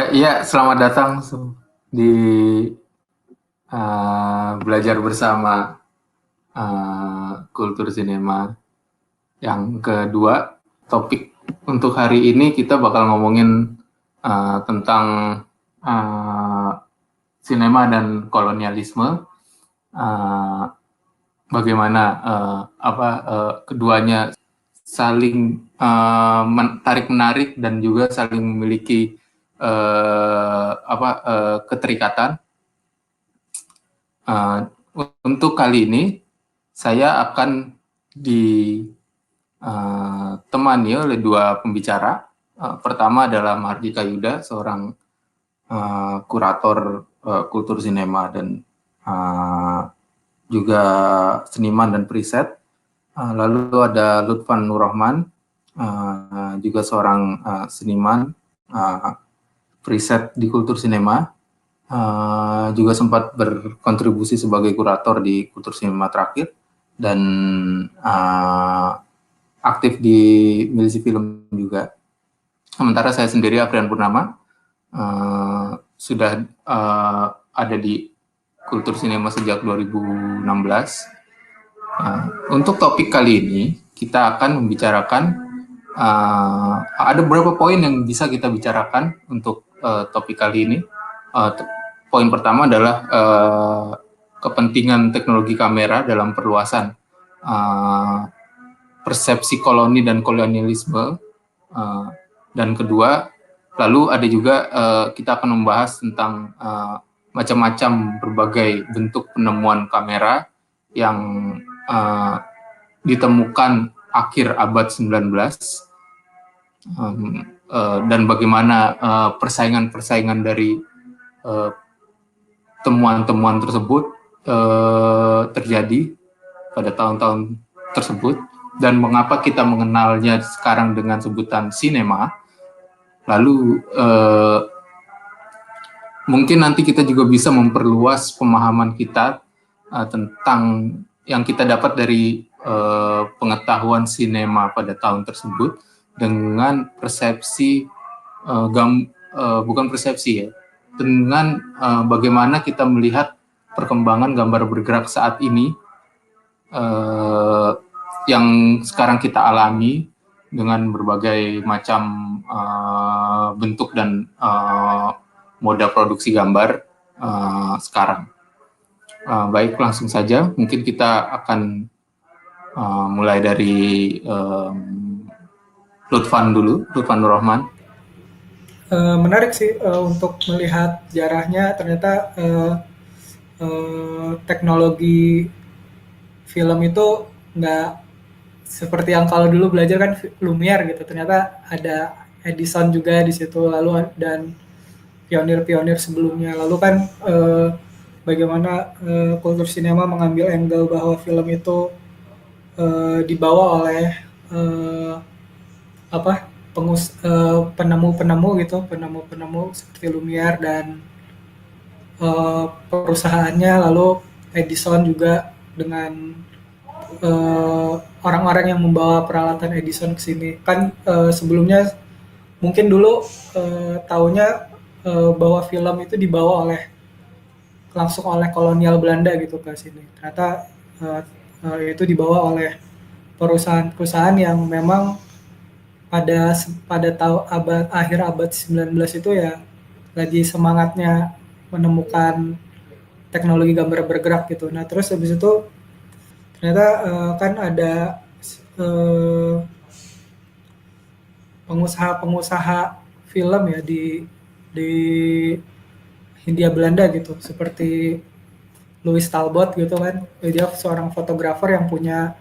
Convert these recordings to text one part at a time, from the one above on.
Iya, selamat datang di belajar bersama kultur sinema yang kedua. Topik untuk hari ini kita bakal ngomongin tentang uh, sinema dan kolonialisme. Uh, Bagaimana keduanya saling tarik menarik dan juga saling memiliki keterikatan. Uh, untuk kali ini saya akan ditemani oleh dua pembicara. Pertama adalah Mardika Yuda, seorang kurator kultur sinema dan juga seniman dan periset. Lalu ada Lutfan Nurrahman, juga seorang seniman, periset di kultur sinema. Juga sempat berkontribusi sebagai kurator di kultur sinema terakhir dan aktif di milisi film juga. Sementara saya sendiri, Afrian Purnama, sudah ada di kultur sinema sejak 2016. Untuk topik kali ini kita akan membicarakan ada beberapa poin yang bisa kita bicarakan untuk topik kali ini. Poin pertama adalah kepentingan teknologi kamera dalam perluasan persepsi koloni dan kolonialisme. Dan kedua, lalu ada juga kita akan membahas tentang macam-macam berbagai bentuk penemuan kamera yang ditemukan akhir abad 19, dan bagaimana persaingan-persaingan dari temuan-temuan tersebut terjadi pada tahun-tahun tersebut, dan mengapa kita mengenalnya sekarang dengan sebutan sinema. Lalu mungkin nanti kita juga bisa memperluas pemahaman kita tentang yang kita dapat dari pengetahuan sinema pada tahun tersebut dengan persepsi bukan persepsi ya, dengan bagaimana kita melihat perkembangan gambar bergerak saat ini yang sekarang kita alami dengan berbagai macam bentuk dan moda produksi gambar sekarang. Baik, langsung saja. Mungkin kita akan mulai dari Lutfan dulu, Lutfan Nurrahman. Menarik sih untuk melihat sejarahnya. Ternyata teknologi film itu nggak seperti yang kalau dulu belajar kan Lumiere gitu. Ternyata ada Edison juga di situ, lalu dan pionir-pionir sebelumnya. Lalu kan bagaimana kultur sinema mengambil angle bahwa film itu dibawa oleh penemu-penemu gitu, penemu-penemu seperti Lumiere dan perusahaannya, lalu Edison juga dengan orang-orang yang membawa peralatan Edison ke sini. Kan sebelumnya mungkin dulu taunya bahwa film itu dibawa langsung oleh kolonial Belanda gitu ke sini. Ternyata itu dibawa oleh perusahaan-perusahaan yang memang pada akhir abad 19 itu ya lagi semangatnya menemukan teknologi gambar bergerak gitu. Nah, terus habis itu ternyata kan ada pengusaha-pengusaha film ya di Hindia Belanda gitu, seperti Louis Talbot gitu kan. Dia seorang fotografer yang punya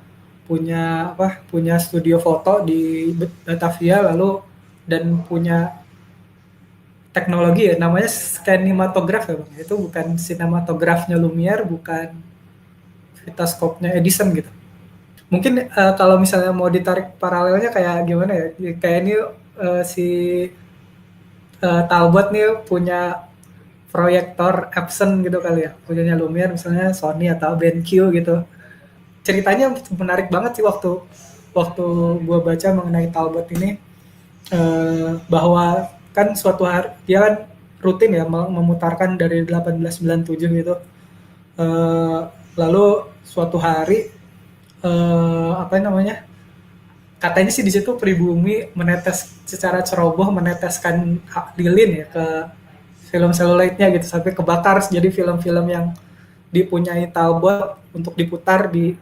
studio foto di Batavia, lalu dan punya teknologi ya namanya skinematorgraph ya Bang. Itu bukan sinematografnya Lumiere, bukan vitaskopnya Edison gitu. Mungkin kalau misalnya mau ditarik paralelnya kayak gimana ya? Kayak ini si Talbot nih punya proyektor Epson gitu kali ya. Punyanya Lumiere misalnya Sony atau BenQ gitu. Ceritanya menarik banget sih waktu gue baca mengenai Talbot ini, bahwa kan suatu hari dia kan rutin ya memutarkan dari 1897 gitu. Eh, Lalu suatu hari apa namanya? Katanya sih di situ pribumi menetes secara ceroboh meneteskan lilin ya ke film seluloidnya gitu sampai kebakar, jadi film-film yang dipunyai Talbot untuk diputar di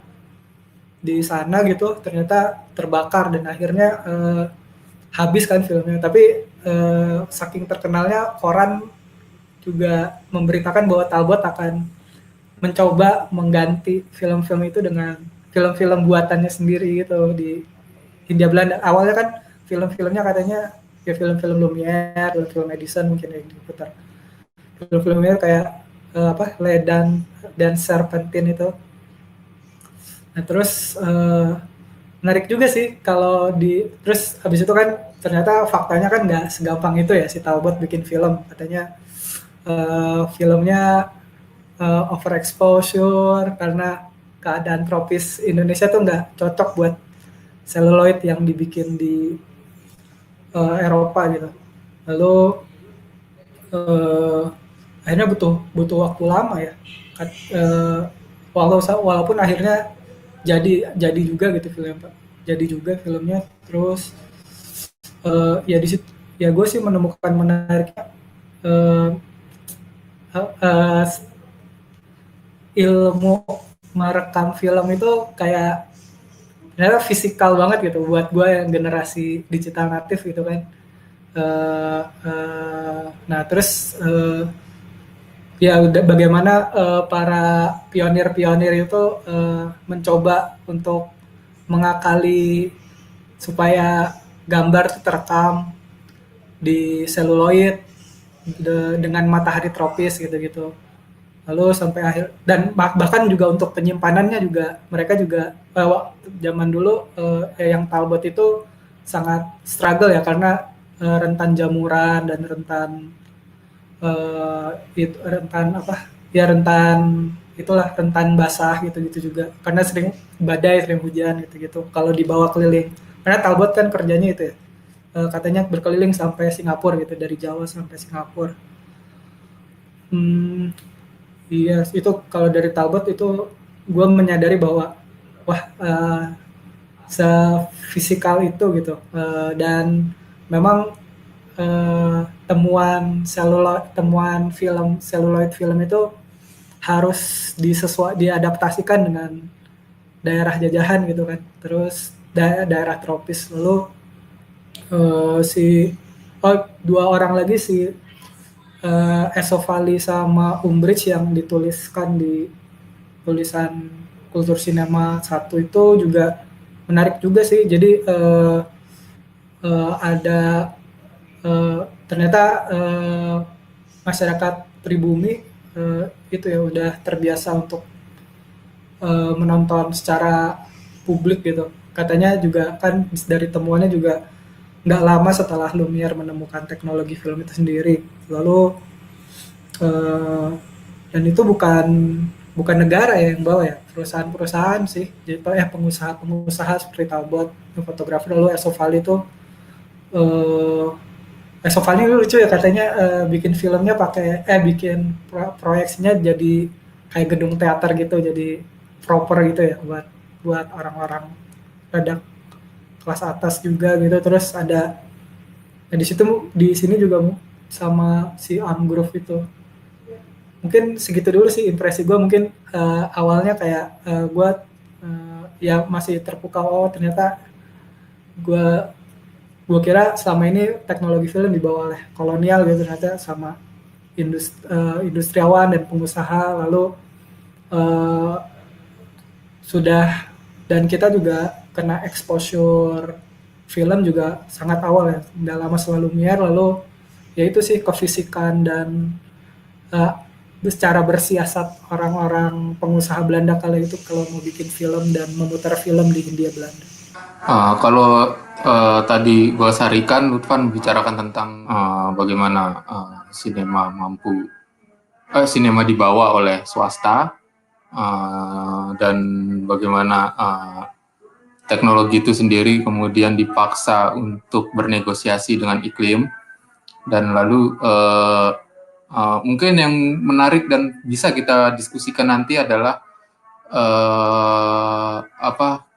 sana gitu ternyata terbakar dan akhirnya habis kan filmnya. Tapi saking terkenalnya koran juga memberitakan bahwa Talbot akan mencoba mengganti film-film itu dengan film-film buatannya sendiri gitu di Hindia Belanda. Awalnya kan film-filmnya katanya ya film-film Lumiere, film-film Edison mungkin yang diputar. Film-filmnya kayak apa dan Serpentine itu. Nah terus menarik juga sih kalau terus habis itu kan ternyata faktanya kan nggak segampang itu ya si Talbot bikin film. Katanya filmnya overexposure karena keadaan tropis Indonesia tuh nggak cocok buat seluloid yang dibikin di Eropa gitu. Lalu akhirnya butuh waktu lama ya. Walaupun akhirnya jadi juga gitu filmnya, jadi juga filmnya. Terus ya di situ ya gue sih menemukan menariknya uh, uh, ilmu merekam film itu kayak ternyata fisikal banget gitu buat gue yang generasi digital natif gitu kan. Nah terus ya udah bagaimana para pionir-pionir itu mencoba untuk mengakali supaya gambar terekam di seluloid dengan matahari tropis gitu-gitu. Lalu sampai akhir dan bahkan juga untuk penyimpanannya juga mereka juga zaman dulu yang Talbot itu sangat struggle ya karena rentan jamuran dan rentan itulah rentan basah gitu-gitu juga karena sering badai, sering hujan gitu-gitu kalau dibawa keliling. Karena Talbot kan kerjanya itu ya, katanya berkeliling sampai Singapura gitu, dari Jawa sampai Singapura. Iya, itu kalau dari Talbot itu gue menyadari bahwa wah sefisikal itu gitu. Dan memang temuan film seluloid film itu harus diadaptasikan dengan daerah jajahan gitu kan. Terus daerah tropis. Lalu dua orang lagi si Esofali sama Umbridge yang dituliskan di tulisan Kultur Sinema 1 itu juga menarik juga sih. Jadi ada ternyata masyarakat pribumi itu ya udah terbiasa untuk menonton secara publik gitu. Katanya juga kan dari temuannya juga nggak lama setelah Lumiere menemukan teknologi film itu sendiri. Lalu dan itu bukan negara ya yang bawa ya, perusahaan-perusahaan sih. Jadi pengusaha-pengusaha seperti Talbot, fotografer. Lalu Esofali itu Esofali lucu ya katanya bikin filmnya bikin proyeksinya jadi kayak gedung teater gitu, jadi proper gitu ya buat orang-orang rada kelas atas juga gitu. Terus ada di sini juga sama si Amgrove itu. Mungkin segitu dulu sih impresi gue. Mungkin awalnya kayak gue ya masih terpukau, ternyata gue kira selama ini teknologi film dibawa oleh kolonial gitu, ternyata sama industriawan dan pengusaha. Lalu sudah, dan kita juga kena exposure film juga sangat awal ya, nggak lama setelah Lumiere. Lalu ya itu sih kefisikan dan secara bersiasat orang-orang pengusaha Belanda kala itu kalau mau bikin film dan memutar film di Hindia Belanda. Kalau tadi gue sarikan, Lutfan bicarakan tentang bagaimana sinema dibawa oleh swasta dan bagaimana teknologi itu sendiri kemudian dipaksa untuk bernegosiasi dengan iklim. Dan lalu mungkin yang menarik dan bisa kita diskusikan nanti adalah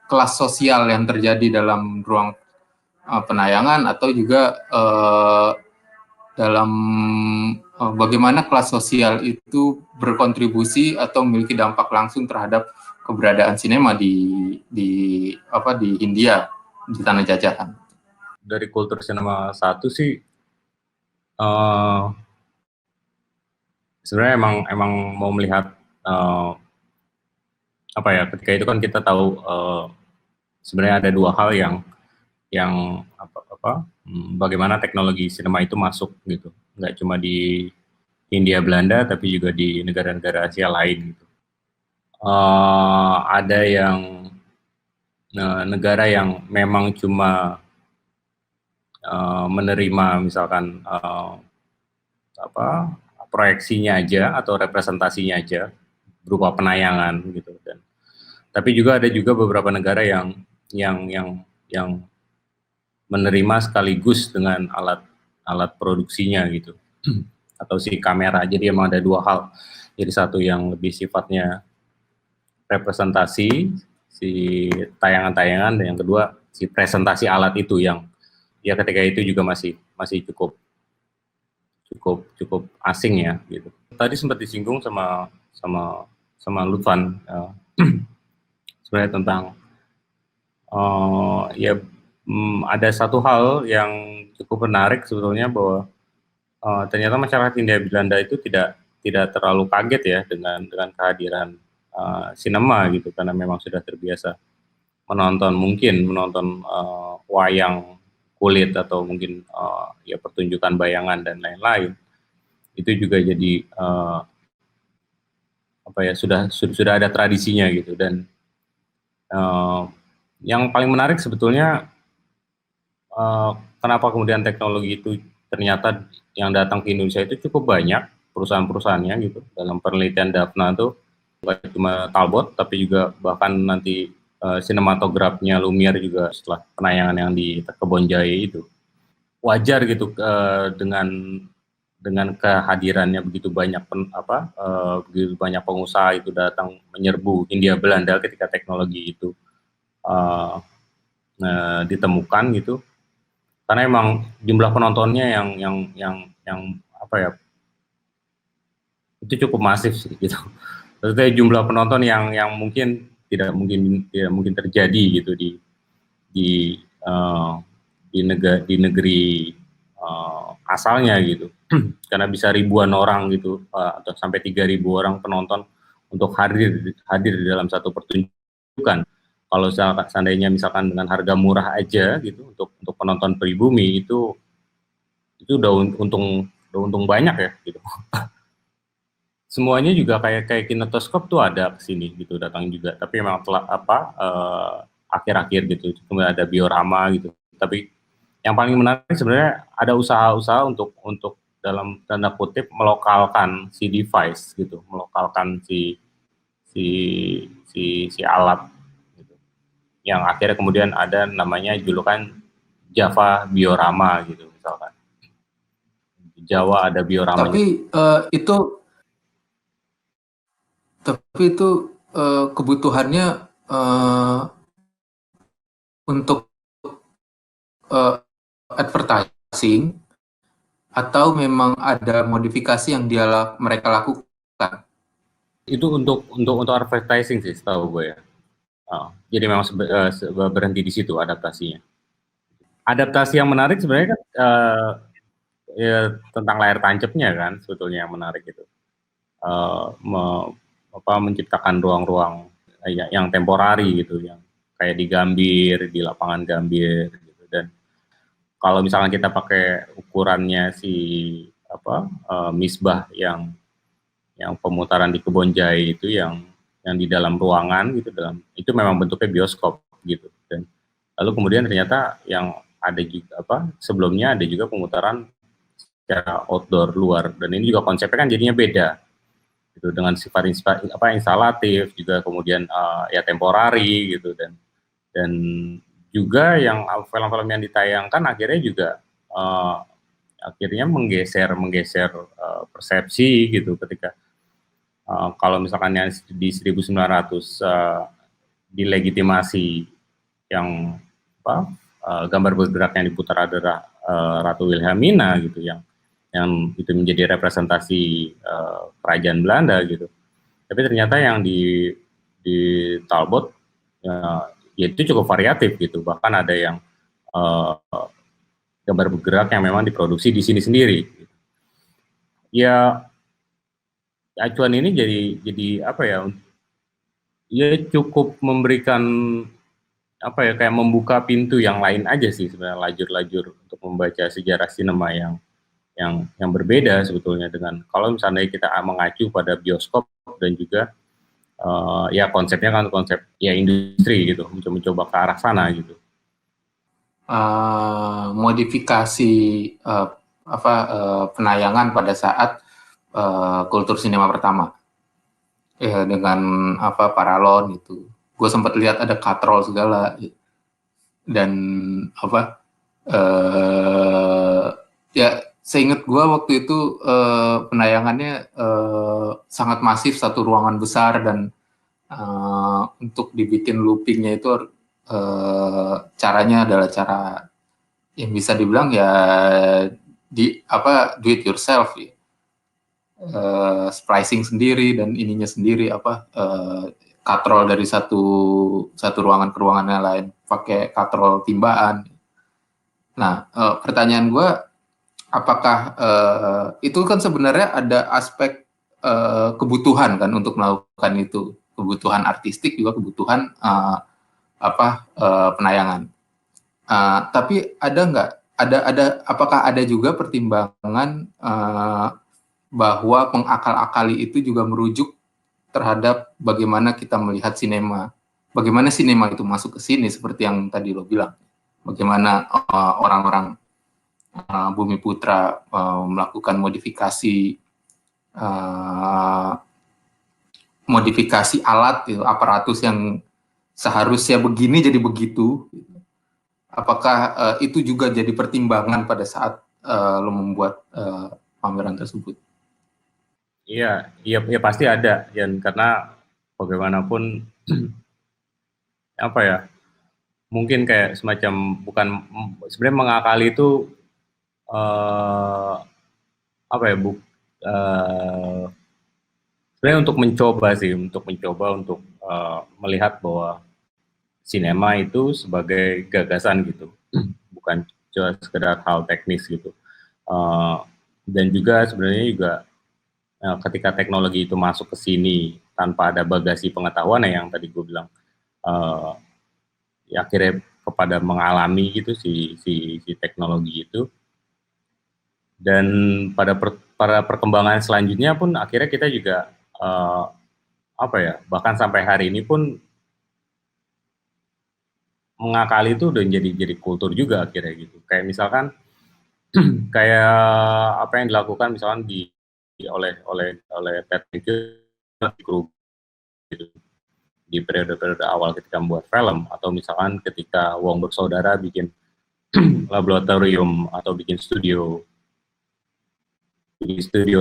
kelas sosial yang terjadi dalam ruang penayangan, atau juga dalam bagaimana kelas sosial itu berkontribusi atau memiliki dampak langsung terhadap keberadaan sinema di India, di tanah jajahan. Dari kultur sinema satu sih sebenarnya emang mau melihat ketika itu kan kita tahu sebenarnya ada dua hal yang bagaimana teknologi sinema itu masuk gitu, nggak cuma di Hindia Belanda tapi juga di negara-negara Asia lain gitu. Ada yang negara yang memang cuma menerima misalkan proyeksinya aja atau representasinya aja berupa penayangan gitu, dan tapi juga ada beberapa negara yang menerima sekaligus dengan alat produksinya gitu atau si kamera. Jadi emang ada dua hal. Jadi satu yang lebih sifatnya representasi si tayangan-tayangan, dan yang kedua si presentasi alat itu yang ya ketika itu juga masih cukup asing ya gitu. Tadi sempat disinggung sama Lutfan sebenarnya tentang ada satu hal yang cukup menarik sebetulnya, bahwa ternyata masyarakat Hindia Belanda itu tidak terlalu kaget ya dengan kehadiran sinema gitu, karena memang sudah terbiasa menonton wayang kulit atau mungkin pertunjukan bayangan dan lain-lain. Itu juga jadi sudah ada tradisinya gitu. Dan yang paling menarik sebetulnya kenapa kemudian teknologi itu ternyata yang datang ke Indonesia itu cukup banyak perusahaan-perusahaannya gitu. Dalam penelitian Daphna itu bukan cuma Talbot, tapi juga bahkan nanti sinematografnya Lumiere juga setelah penayangan yang di Kebon Jaya itu. Wajar gitu dengan kehadirannya begitu banyak begitu banyak pengusaha itu datang menyerbu Hindia Belanda ketika teknologi itu ditemukan gitu. Karena emang jumlah penontonnya yang itu cukup masif sih gitu. Maksudnya jumlah penonton yang mungkin tidak mungkin terjadi gitu di negeri asalnya gitu. Karena bisa ribuan orang gitu atau sampai 3.000 orang penonton untuk hadir di dalam satu pertunjukan. Kalau seandainya misalkan dengan harga murah aja gitu untuk penonton pribumi itu udah untung banyak ya gitu. Semuanya juga kayak kinetoskop tuh ada kesini gitu, datang juga, tapi memang akhir-akhir gitu. Kemudian ada biorama gitu. Tapi yang paling menarik sebenarnya ada usaha-usaha untuk dalam tanda kutip melokalkan si device gitu, melokalkan si alat gitu. Yang akhirnya kemudian ada namanya julukan Java Biorama gitu misalkan. Jawa ada bioramanya. Tapi itu kebutuhannya untuk advertising atau memang ada modifikasi yang mereka lakukan? Itu untuk advertising sih, setahu gue ya. Jadi memang berhenti di situ adaptasinya. Adaptasi yang menarik sebenarnya kan ya, tentang layar tancapnya kan sebetulnya yang menarik itu. Menciptakan ruang-ruang yang temporari gitu, yang kayak di Gambir, di lapangan Gambir gitu. Dan kalau misalkan kita pakai ukurannya si misbah yang pemutaran di Kebon Jaya itu yang di dalam ruangan gitu, itu memang bentuknya bioskop gitu. Dan lalu kemudian ternyata yang ada juga sebelumnya ada juga pemutaran secara outdoor luar, dan ini juga konsepnya kan jadinya beda gitu, dengan sifat instalatif juga, kemudian ya temporari gitu. Dan juga yang film-film yang ditayangkan akhirnya juga akhirnya menggeser persepsi gitu ketika kalau misalkan yang di 1900 dilegitimasi yang gambar bergerak yang diputar adalah Ratu Wilhelmina gitu yang itu menjadi representasi kerajaan Belanda gitu. Tapi ternyata yang di Talbot ya itu cukup variatif gitu. Bahkan ada yang gambar bergerak yang memang diproduksi di sini sendiri. Ya acuan ini jadi apa ya? Ya cukup memberikan apa ya, kayak membuka pintu yang lain aja sih sebenarnya, lajur-lajur untuk membaca sejarah sinema yang berbeda sebetulnya dengan kalau misalnya kita mengacu pada bioskop dan juga ya konsepnya kan konsep ya industri gitu, mencoba ke arah sana gitu. Modifikasi penayangan pada saat kultur sinema pertama ya, dengan paralon itu. Gue sempat lihat ada katrol segala dan ya seingat gue waktu itu penayangannya sangat masif, satu ruangan besar, dan untuk dibikin loopingnya itu caranya adalah cara yang bisa dibilang ya do it yourself ya. Splicing sendiri dan ininya sendiri katrol dari satu ruangan ke ruangan yang lain pakai katrol timbaan. Nah, pertanyaan gue, apakah itu kan sebenarnya ada aspek kebutuhan kan untuk melakukan itu, kebutuhan artistik juga kebutuhan penayangan. Tapi apakah ada juga pertimbangan bahwa mengakal-akali itu juga merujuk terhadap bagaimana kita melihat sinema, bagaimana sinema itu masuk ke sini seperti yang tadi lo bilang, bagaimana orang-orang Bumi Putra melakukan modifikasi alat, aparatus yang seharusnya begini jadi begitu. Apakah itu juga jadi pertimbangan pada saat lo membuat pameran tersebut? Iya pasti ada, dan karena bagaimanapun apa ya, mungkin kayak semacam bukan sebenarnya mengakali itu sebenarnya untuk mencoba untuk melihat bahwa sinema itu sebagai gagasan gitu, bukan cuma sekedar hal teknis gitu, dan juga sebenarnya juga ketika teknologi itu masuk ke sini tanpa ada bagasi pengetahuan yang tadi gue bilang, ya akhirnya kepada mengalami gitu si teknologi itu, dan pada perkembangan selanjutnya pun akhirnya kita juga bahkan sampai hari ini pun mengakali itu udah jadi kultur juga akhirnya gitu. Kayak misalkan kayak apa yang dilakukan misalkan oleh Ted Kruger gitu, di periode-periode awal ketika membuat film, atau misalkan ketika Wong bersaudara bikin laboratorium atau bikin studio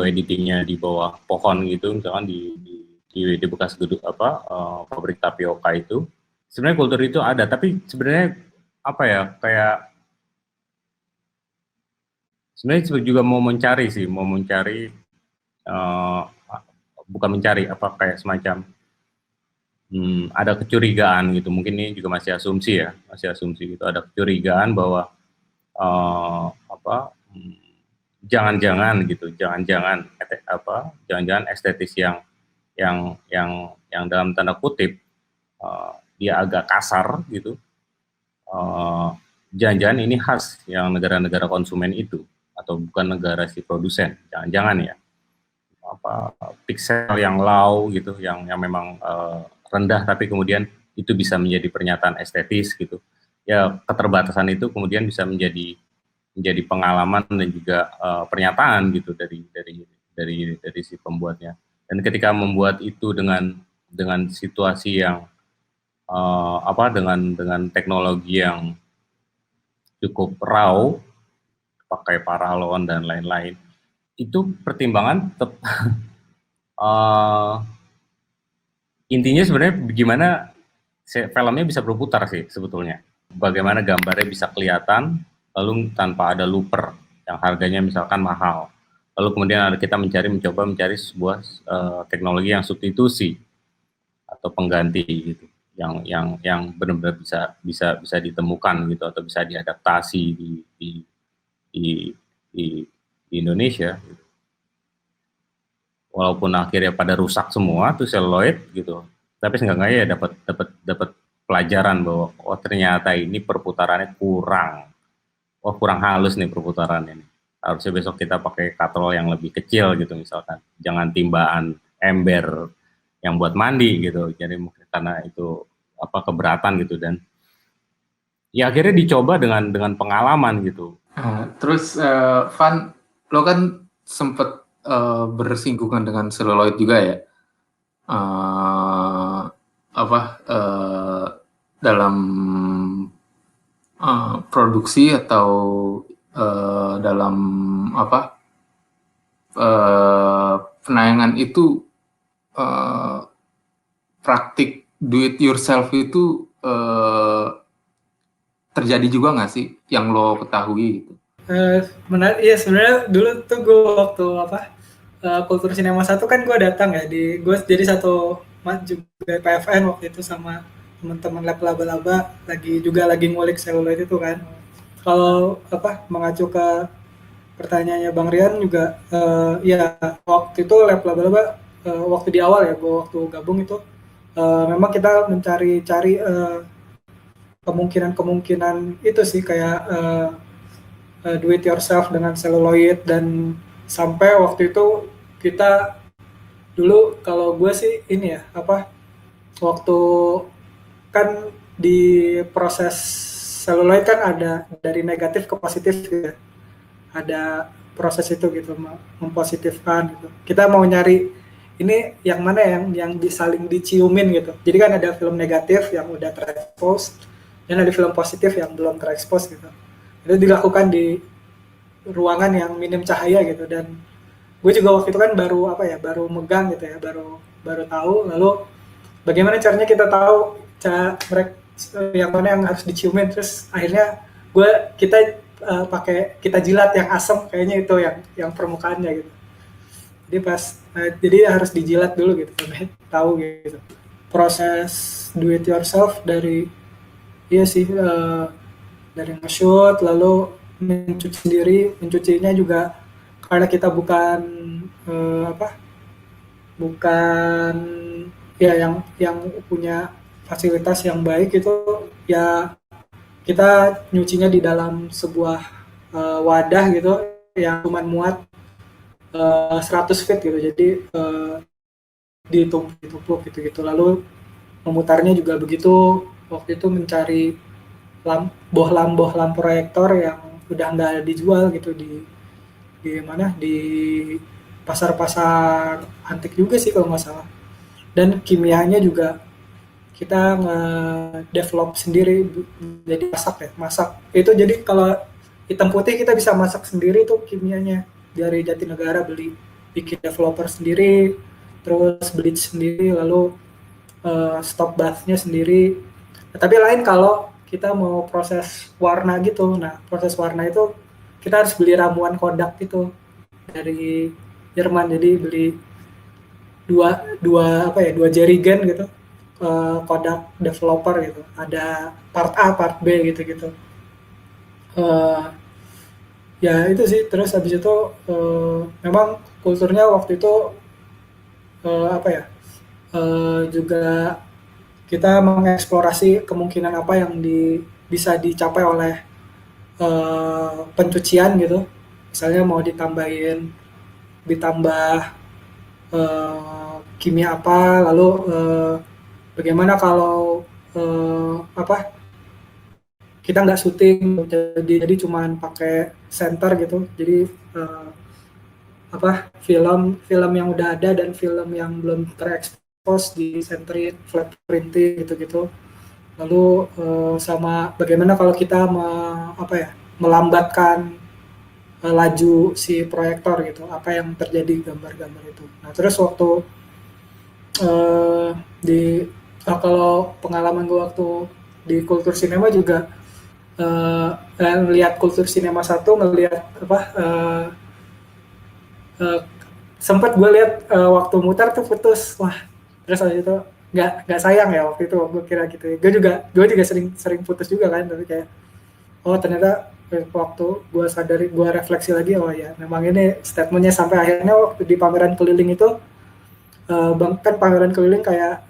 editingnya di bawah pohon gitu, misalkan di bekas gedung pabrik tapioka itu. Sebenarnya kultur itu ada, tapi sebenarnya kayak sebenarnya juga mau mencari bukan mencari kayak semacam ada kecurigaan gitu, mungkin ini juga masih asumsi gitu, ada kecurigaan bahwa jangan-jangan estetis yang dalam tanda kutip dia agak kasar gitu, jangan-jangan ini khas yang negara-negara konsumen itu, atau bukan negara si produsen, jangan-jangan ya pixel yang low gitu, yang memang rendah, tapi kemudian itu bisa menjadi pernyataan estetis gitu ya. Keterbatasan itu kemudian bisa menjadi pengalaman dan juga pernyataan gitu dari si pembuatnya. Dan ketika membuat itu dengan situasi yang dengan teknologi yang cukup raw, pakai paralon dan lain-lain. Itu pertimbangan tetap intinya sebenarnya bagaimana filmnya bisa berputar sih sebetulnya. Bagaimana gambarnya bisa kelihatan, lalu tanpa ada looper yang harganya misalkan mahal. Lalu kemudian kita mencoba mencari sebuah teknologi yang substitusi atau pengganti gitu, yang benar-benar bisa ditemukan gitu atau bisa diadaptasi di Indonesia. Gitu. Walaupun akhirnya pada rusak semua tuh seluloid gitu, tapi seenggaknya ya dapat pelajaran bahwa oh ternyata ini perputarannya kurang halus nih perputarannya nih. Harusnya besok kita pakai katrol yang lebih kecil gitu misalkan, jangan timbaan ember yang buat mandi gitu, jadi mungkin karena itu keberatan gitu. Dan ya akhirnya dicoba dengan pengalaman gitu. Terus Van, lo kan sempet bersinggungan dengan seluloid juga ya, dalam produksi atau dalam penayangan itu, praktik do it yourself itu terjadi juga nggak sih yang lo ketahui gitu? Menarik, iya sebenarnya dulu tuh gue waktu Kultur Sinema 1 kan gue datang ya, gue jadi satu juga PFN waktu itu sama teman-teman lab laba-laba lagi ngulik seluloid itu kan. Kalau mengacu ke pertanyaannya Bang Rian juga, ya waktu itu lab laba-laba waktu di awal ya, gue waktu gabung itu memang kita mencari-cari kemungkinan itu sih kayak do it yourself dengan seluloid, dan sampai waktu itu kita dulu kalau gue sih ini ya waktu kan di proses seluloid kan ada dari negatif ke positif gitu, ada proses itu gitu mempositifkan gitu. Kita mau nyari ini yang mana yang saling diciumin gitu. Jadi kan ada film negatif yang udah terekspos dan ada film positif yang belum terekspos gitu. Itu dilakukan di ruangan yang minim cahaya gitu, dan gue juga waktu itu kan baru megang gitu ya, baru tahu. Lalu bagaimana caranya kita tahu mereka yang mana yang harus diciumin, terus akhirnya kita jilat yang asam, kayaknya itu yang permukaannya gitu. Jadi harus dijilat dulu gitu sampai tahu gitu. Proses do it yourself dari dari nge-shoot, lalu mencucinya juga karena kita bukan yang punya fasilitas yang baik itu ya, kita nyucinya di dalam sebuah wadah gitu yang cuma muat 100 feet gitu, jadi ditumpuk gitu. Lalu memutarnya juga begitu. Waktu itu mencari bohlam proyektor yang udah nggak dijual gitu di pasar antik juga sih kalau nggak salah. Dan kimianya juga kita nge-develop sendiri, jadi masak itu. Jadi kalau hitam putih kita bisa masak sendiri tuh kimianya, dari Jatinegara bikin developer sendiri, terus bleach sendiri, lalu stop bathnya sendiri. Tapi lain kalau kita mau proses warna gitu. Nah, proses warna itu kita harus beli ramuan Kodak gitu dari Jerman. Jadi beli dua jerigen gitu, Kodak developer gitu. Ada part A, part B gitu. Ya itu sih. Terus habis itu memang kulturnya waktu itu juga kita mengeksplorasi kemungkinan apa yang bisa dicapai oleh pencucian gitu. Misalnya mau ditambah kimia apa, lalu bagaimana kalau kita nggak syuting, jadi cuman pakai center gitu. Jadi film yang udah ada dan film yang belum terekspos di centerin, flat printing gitu. Lalu sama bagaimana kalau kita melambatkan laju si proyektor gitu, apa yang terjadi gambar-gambar itu. Nah terus waktu eh, di kalau pengalaman gue waktu di kultur sinema juga ngelihat kultur sinema satu, ngelihat apa uh, sempat gue lihat waktu mutar tuh putus, wah terus habis itu nggak sayang ya waktu itu gue kira gitu ya. Gue juga sering putus juga kan, tapi kayak oh ternyata waktu gue sadari, gue refleksi lagi, oh ya memang ini statementnya. Sampai akhirnya waktu di pameran keliling itu kan pameran keliling kayak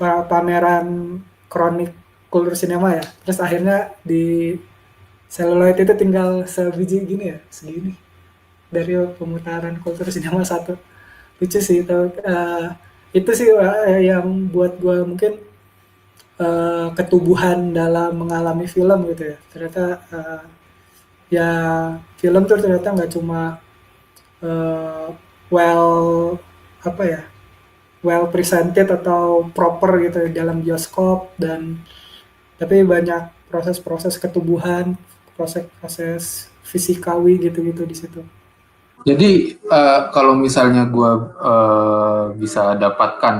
pameran kronik kultur sinema ya, terus akhirnya di seluloid itu tinggal sebiji gini ya, segini dari pemutaran kultur sinema satu. Lucu sih itu sih yang buat gue mungkin ketubuhan dalam mengalami film gitu ya. Ternyata ya film tuh ternyata nggak cuma uh, well apa ya, well presented atau proper gitu dalam bioskop, dan tapi banyak proses-proses ketubuhan, proses-proses fisikawi gitu-gitu di situ. Jadi kalau misalnya gue bisa dapatkan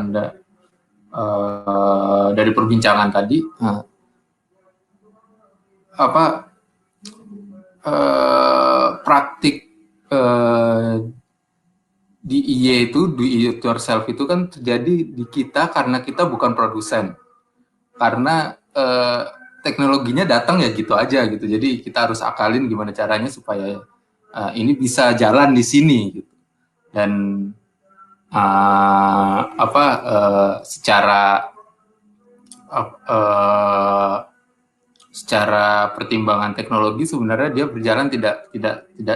dari perbincangan tadi, apa praktik di IY itu, do it yourself itu kan terjadi di kita karena kita bukan produsen, karena teknologinya datang ya gitu aja gitu. Jadi kita harus akalin gimana caranya supaya ini bisa jalan di sini gitu. Dan secara pertimbangan teknologi sebenarnya dia berjalan tidak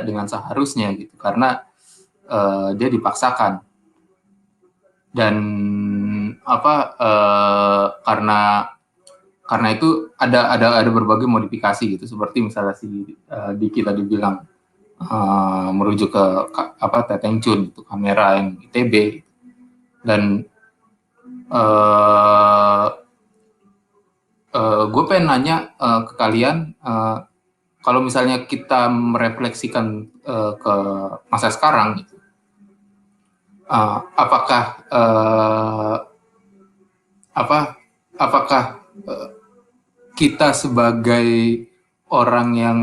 dengan seharusnya gitu, karena dia dipaksakan. Dan karena itu ada berbagai modifikasi gitu, seperti misalnya si Diki tadi bilang merujuk ke Teteng Chun, itu kamera yang ITB. Dan gue pengen nanya ke kalian, kalau misalnya kita merefleksikan ke masa sekarang gitu, apakah kita sebagai orang yang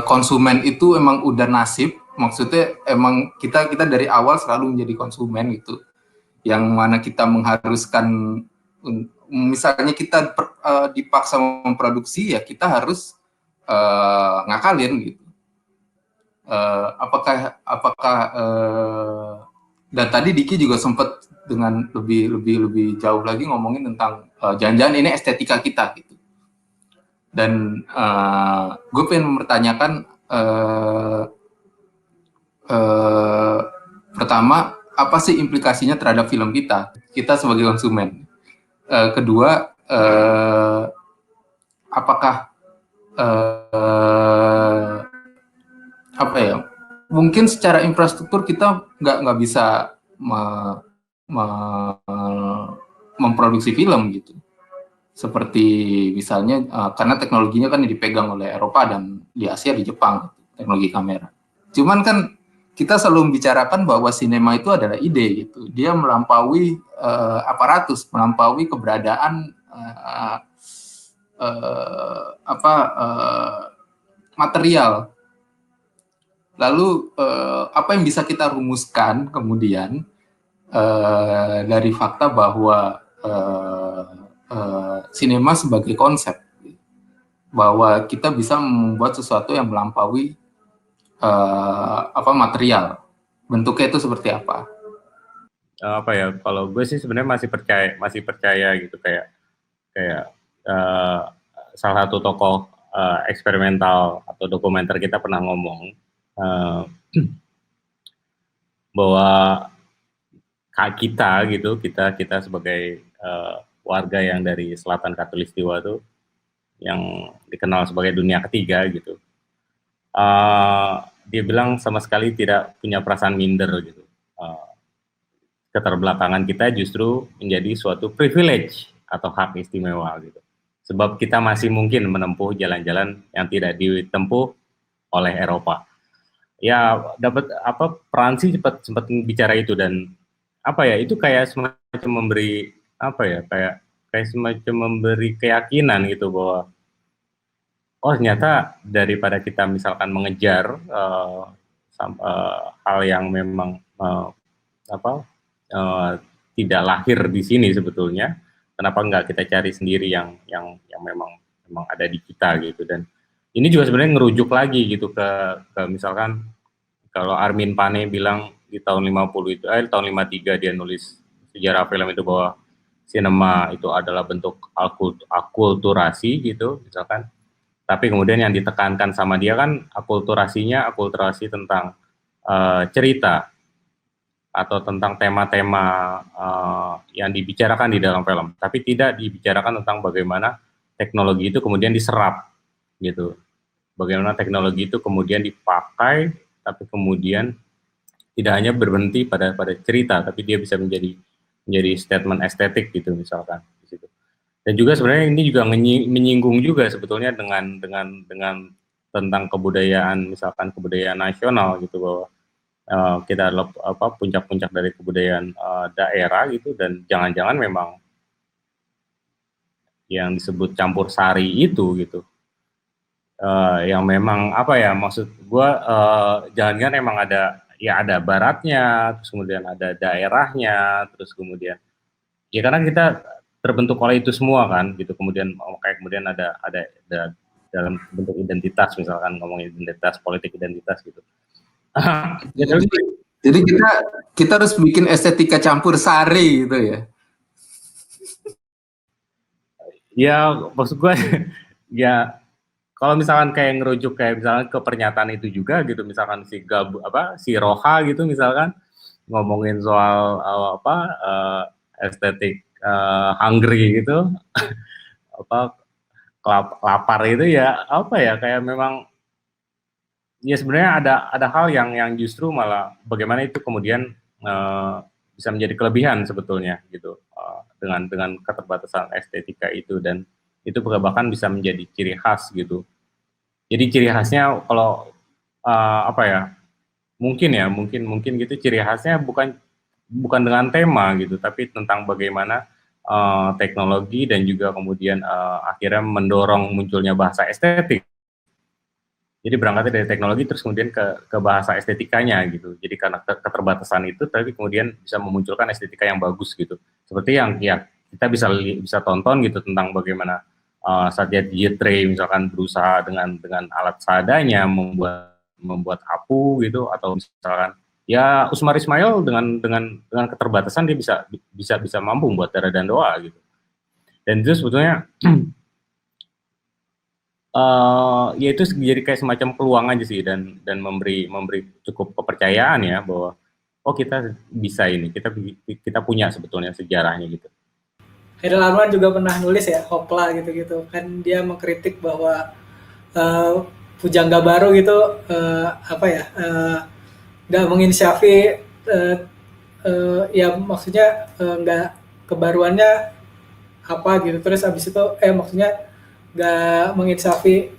konsumen itu emang udah nasib, maksudnya emang kita dari awal selalu menjadi konsumen gitu, yang mana kita mengharuskan, misalnya kita dipaksa memproduksi, ya kita harus ngakalin gitu. Apakah dan tadi Diki juga sempat dengan lebih jauh lagi ngomongin tentang jangan-jangan ini estetika kita gitu. Dan gue pengen mempertanyakan pertama, apa sih implikasinya terhadap film kita sebagai konsumen? Kedua, apakah mungkin secara infrastruktur kita nggak bisa memproduksi film gitu, seperti misalnya karena teknologinya kan dipegang oleh Eropa dan di Asia di Jepang, teknologi kamera. Cuman kan kita selalu membicarakan bahwa sinema itu adalah ide gitu, dia melampaui aparatus, melampaui keberadaan material. Lalu apa yang bisa kita rumuskan kemudian dari fakta bahwa sinema sebagai konsep, bahwa kita bisa membuat sesuatu yang melampaui material, bentuknya itu seperti apa? Kalau gue sih sebenarnya masih percaya gitu, kayak salah satu tokoh eksperimental atau dokumenter kita pernah ngomong bahwa kita sebagai warga yang dari selatan Katulistiwa tuh, yang dikenal sebagai dunia ketiga gitu, dia bilang sama sekali tidak punya perasaan minder gitu. Keterbelakangan kita justru menjadi suatu privilege atau hak istimewa gitu. sebab kita masih mungkin menempuh jalan-jalan yang tidak ditempuh oleh Eropa. Ya dapat apa, peran sih sempat bicara itu, dan apa ya, itu kayak semacam memberi apa ya, kayak kayak semacam memberi keyakinan gitu bahwa oh ternyata daripada kita misalkan mengejar hal yang memang apa tidak lahir di sini sebetulnya, kenapa nggak kita cari sendiri yang memang ada di kita gitu. Dan ini juga sebenarnya ngerujuk lagi gitu ke misalkan kalau Armin Pane bilang di tahun 50 itu, tahun 53 dia nulis sejarah film itu bahwa sinema itu adalah bentuk akulturasi gitu misalkan. Tapi kemudian yang ditekankan sama dia kan akulturasi tentang cerita atau tentang tema-tema yang dibicarakan di dalam film, tapi tidak dibicarakan tentang bagaimana teknologi itu kemudian diserap gitu. Bagaimana teknologi itu kemudian dipakai, tapi kemudian tidak hanya berhenti pada cerita, tapi dia bisa menjadi statement estetik gitu misalkan di situ. Dan juga sebenarnya ini juga menyinggung juga sebetulnya dengan tentang kebudayaan, misalkan kebudayaan nasional gitu, bahwa kita adalah puncak-puncak dari kebudayaan daerah gitu, dan jangan-jangan memang yang disebut campur sari itu gitu, yang memang apa ya, maksud gue jangan-jangan emang ada baratnya, terus kemudian ada daerahnya, terus kemudian ya karena kita terbentuk oleh itu semua kan gitu, kemudian kayak kemudian ada dalam bentuk identitas, misalkan ngomongin identitas politik, identitas gitu. Jadi kita harus bikin estetika campur sari gitu ya. Ya maksud gue ya kalau misalkan kayak ngerujuk kayak misalkan ke pernyataan itu juga gitu, misalkan si Roha gitu misalkan ngomongin soal estetik hungry gitu apa lapar itu ya apa ya, kayak memang ya sebenarnya ada hal yang justru malah bagaimana itu kemudian bisa menjadi kelebihan sebetulnya gitu, dengan keterbatasan estetika itu, dan itu bahkan bisa menjadi ciri khas gitu. Jadi ciri khasnya kalau apa ya, mungkin gitu, ciri khasnya bukan dengan tema gitu, tapi tentang bagaimana teknologi dan juga kemudian akhirnya mendorong munculnya bahasa estetik. Jadi berangkatnya dari teknologi terus kemudian ke bahasa estetikanya gitu. Jadi karena keterbatasan itu, tapi kemudian bisa memunculkan estetika yang bagus gitu. Seperti yang ya kita bisa tonton gitu tentang bagaimana Satyajit Ray misalkan berusaha dengan alat seadanya membuat apu gitu, atau misalkan ya Usmar Ismail dengan keterbatasan dia bisa mampu membuat Dara dan Doa gitu. Dan itu sebetulnya ya itu jadi kayak semacam peluang aja sih, dan memberi cukup kepercayaan ya bahwa oh kita bisa ini, kita punya sebetulnya sejarahnya gitu. Hairil Anwar juga pernah nulis ya, Hopla gitu-gitu kan, dia mengkritik bahwa pujangga baru gitu nggak menginisiasi ya maksudnya nggak kebaruannya apa gitu, terus abis itu maksudnya nggak menginsafi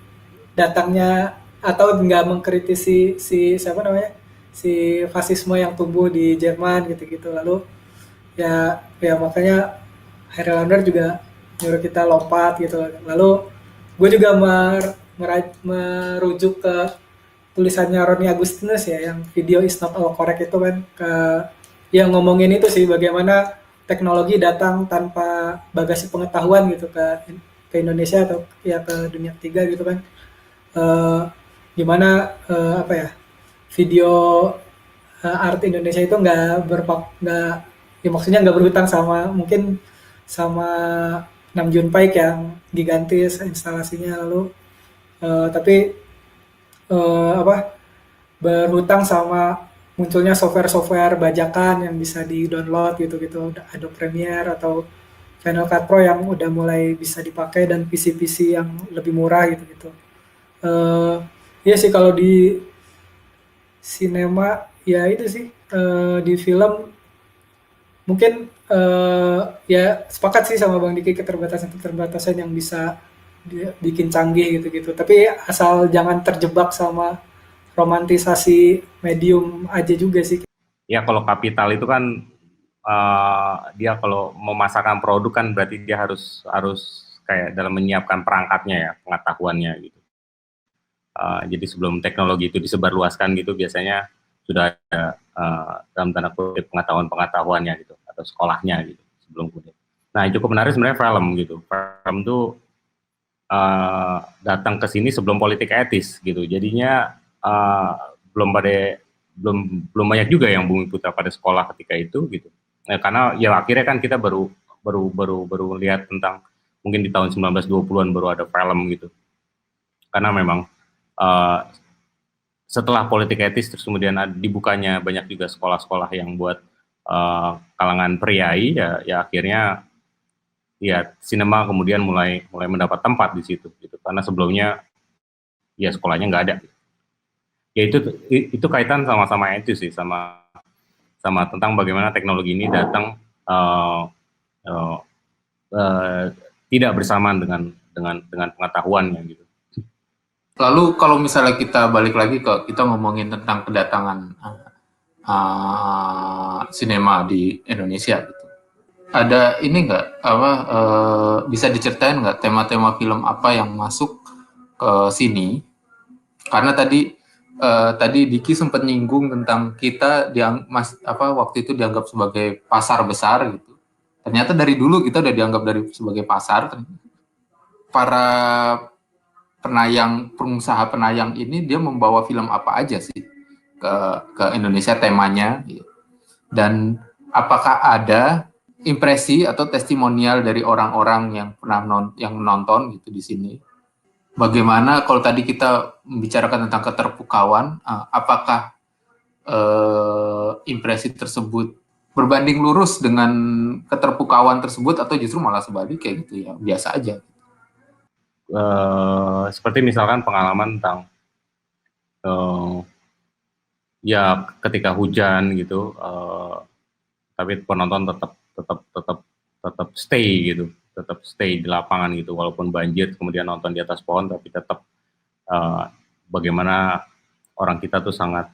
datangnya atau nggak mengkritisi si fasisme yang tumbuh di Jerman gitu-gitu. Lalu ya makanya Hairil Anwar juga nyuruh kita lompat gitu. Lalu gue juga merujuk ke tulisannya Roni Agustinus ya, yang video is not all correct itu kan, yang ngomongin itu sih, bagaimana teknologi datang tanpa bagasi pengetahuan gitu ke Indonesia atau ya ke dunia ketiga gitu kan. Gimana video art Indonesia itu nggak ya maksudnya nggak berhutang mungkin sama Nam June Paik yang gigantis instalasinya, lalu tapi berhutang sama munculnya software bajakan yang bisa di-download gitu-gitu, Adobe Premiere atau Final Cut Pro yang udah mulai bisa dipakai, dan PC-PC yang lebih murah gitu-gitu. Ya sih kalau di sinema ya itu sih, di film mungkin ya sepakat sih sama Bang Diki, keterbatasan-keterbatasan yang bisa bikin canggih gitu-gitu. Tapi asal jangan terjebak sama romantisasi medium aja juga sih. Ya kalau kapital itu kan dia kalau memasarkan produk kan berarti dia harus harus kayak dalam menyiapkan perangkatnya ya, pengetahuannya gitu. Jadi sebelum teknologi itu disebarluaskan gitu biasanya sudah ada dalam tanda kutip pengetahuan-pengetahuannya gitu atau sekolahnya gitu sebelum kemudian. Nah cukup menarik sebenarnya film gitu. Film tuh datang ke sini sebelum politik etis gitu. Jadinya belum pada belum banyak juga yang Bumi Putra pada sekolah ketika itu gitu. Nah, karena ya akhirnya kan kita baru lihat tentang mungkin di tahun 1920-an baru ada film gitu. Karena memang setelah politik etis terus kemudian dibukanya banyak juga sekolah-sekolah yang buat kalangan priai ya akhirnya ya sinema kemudian mulai mendapat tempat di situ gitu karena sebelumnya ya sekolahnya nggak ada ya itu kaitan sama itu sih sama tentang bagaimana teknologi ini datang uh, uh, uh, tidak bersamaan dengan pengetahuannya gitu. Lalu kalau misalnya kita balik lagi kita ngomongin tentang kedatangan sinema di Indonesia gitu. Ada ini nggak bisa diceritain nggak tema-tema film apa yang masuk ke sini? Karena tadi Diki sempat nyinggung tentang kita waktu itu dianggap sebagai pasar besar gitu. Ternyata dari dulu kita udah dianggap sebagai pasar. Para pengusaha penayang ini dia membawa film apa aja sih ke Indonesia temanya gitu. Dan apakah ada impresi atau testimonial dari orang-orang yang pernah menonton gitu di sini? Bagaimana kalau tadi kita membicarakan tentang keterpukauan, apakah impresi tersebut berbanding lurus dengan keterpukauan tersebut atau justru malah sebalik kayak gitu ya biasa aja? Seperti misalkan pengalaman tentang ya ketika hujan gitu, tapi penonton tetap stay gitu, tetap stay di lapangan gitu, walaupun banjir kemudian nonton di atas pohon, tapi tetap bagaimana orang kita tuh sangat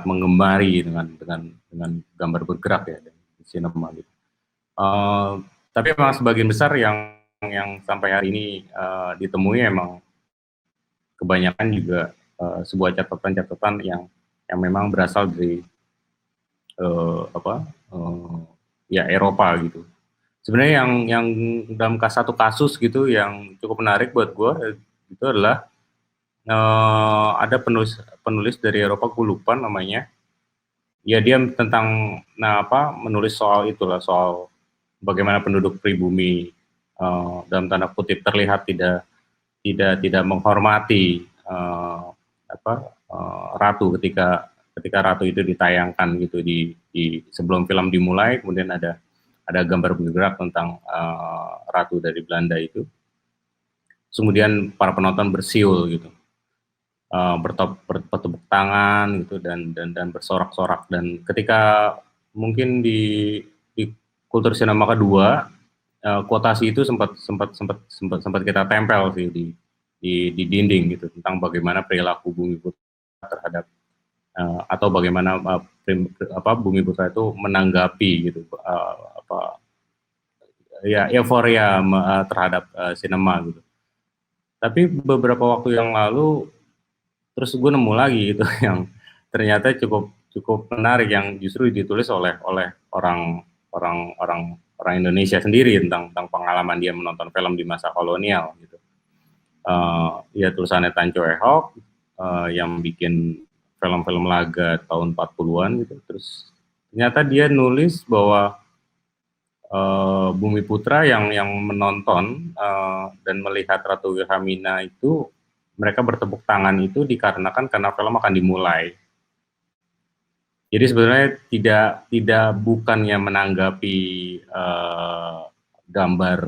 menggemari dengan gambar bergerak ya di sinema gitu. Tapi memang sebagian besar yang sampai hari ini ditemui emang kebanyakan juga sebuah catatan yang memang berasal dari ya Eropa gitu. Sebenarnya yang dalam satu kasus gitu yang cukup menarik buat gue itu adalah ada penulis dari Eropa, gue lupa namanya. Ya dia tentang menulis soal itulah, soal bagaimana penduduk pribumi dalam tanda kutip terlihat tidak menghormati ratu ketika ratu itu ditayangkan gitu di sebelum film dimulai, kemudian ada gambar bergerak tentang ratu dari Belanda itu. Kemudian para penonton bersiul gitu, bertepuk tangan gitu dan bersorak-sorak, dan ketika mungkin di kultur sinema kedua kuotasi itu sempat kita tempel sih di dinding gitu tentang bagaimana perilaku Bumi Putra terhadap atau bagaimana Bumi Putra itu menanggapi gitu ya euforia terhadap sinema gitu. Tapi beberapa waktu yang lalu terus gue nemu lagi gitu yang ternyata cukup menarik yang justru ditulis oleh orang Indonesia sendiri tentang pengalaman dia menonton film di masa kolonial gitu. Ya tulisannya Tancho Ehok yang bikin film-film laga tahun 40-an gitu. Terus ternyata dia nulis bahwa Bumi Putra yang menonton dan melihat Ratu Wilhelmina itu, mereka bertepuk tangan itu dikarenakan karena film akan dimulai. Jadi sebenarnya tidak bukannya menanggapi gambar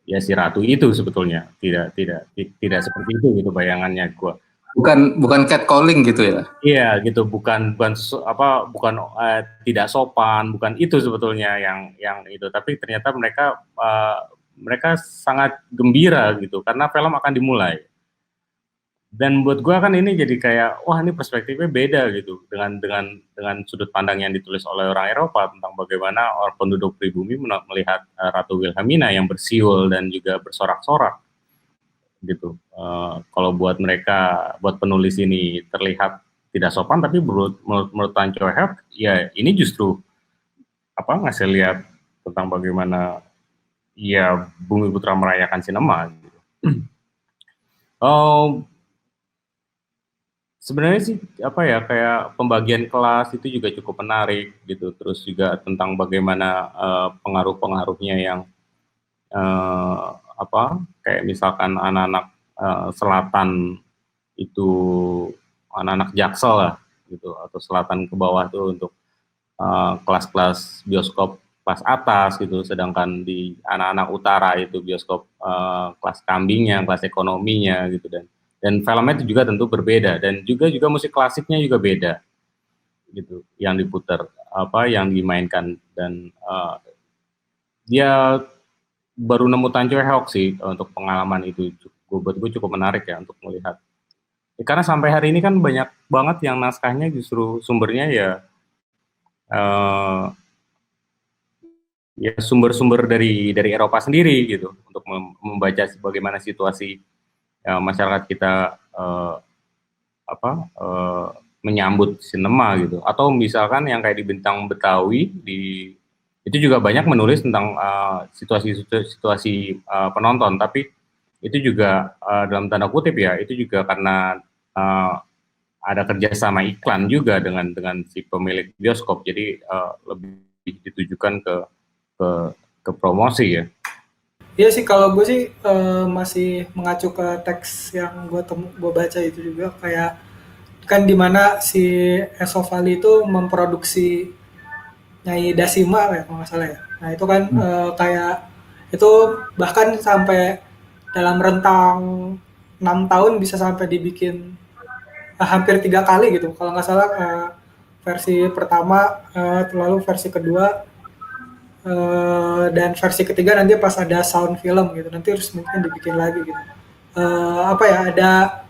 ya si ratu itu sebetulnya tidak seperti itu gitu bayangannya gue. bukan catcalling gitu ya. Iya gitu, bukan tidak sopan, bukan itu sebetulnya yang itu, tapi ternyata mereka sangat gembira gitu karena film akan dimulai. Dan buat gue kan ini jadi kayak wah ini perspektifnya beda gitu dengan sudut pandang yang ditulis oleh orang Eropa tentang bagaimana orang penduduk pribumi melihat Ratu Wilhelmina yang bersiul dan juga bersorak-sorak gitu. Kalau buat penulis ini terlihat tidak sopan, tapi menurut Tancho Herb ya ini justru ngasih lihat tentang bagaimana ya Bumi Putra merayakan sinema gitu. Sebenarnya sih kayak pembagian kelas itu juga cukup menarik gitu, terus juga tentang bagaimana pengaruh-pengaruhnya yang kayak misalkan anak-anak selatan itu anak-anak Jaksel lah gitu, atau selatan ke bawah tuh untuk kelas-kelas bioskop kelas atas gitu, sedangkan di anak-anak utara itu bioskop kelas kambingnya, kelas ekonominya gitu, dan filmnya itu juga tentu berbeda, dan juga musik klasiknya juga beda gitu yang diputar yang dimainkan, dan dia baru nemu Tancho Herb sih untuk pengalaman itu. Buat gue cukup menarik ya untuk melihat ya, karena sampai hari ini kan banyak banget yang naskahnya justru sumbernya ya sumber-sumber dari Eropa sendiri gitu, untuk membaca bagaimana situasi masyarakat kita menyambut sinema gitu, atau misalkan yang kayak di Bintang Betawi itu juga banyak menulis tentang situasi penonton, tapi itu juga dalam tanda kutip ya, itu juga karena ada kerjasama iklan juga dengan si pemilik bioskop, jadi lebih ditujukan ke promosi ya. Iya sih, kalau gue sih masih mengacu ke teks yang gue baca itu juga, kayak kan dimana si Esofali itu memproduksi Nyai Dasima ya kalau nggak salah ya. Nah itu kan kayak itu bahkan sampai dalam rentang 6 tahun bisa sampai dibikin hampir 3 kali gitu. Kalau nggak salah versi pertama, lalu versi kedua, dan versi ketiga nanti pas ada sound film gitu. Nanti harus mungkin dibikin lagi gitu. Ada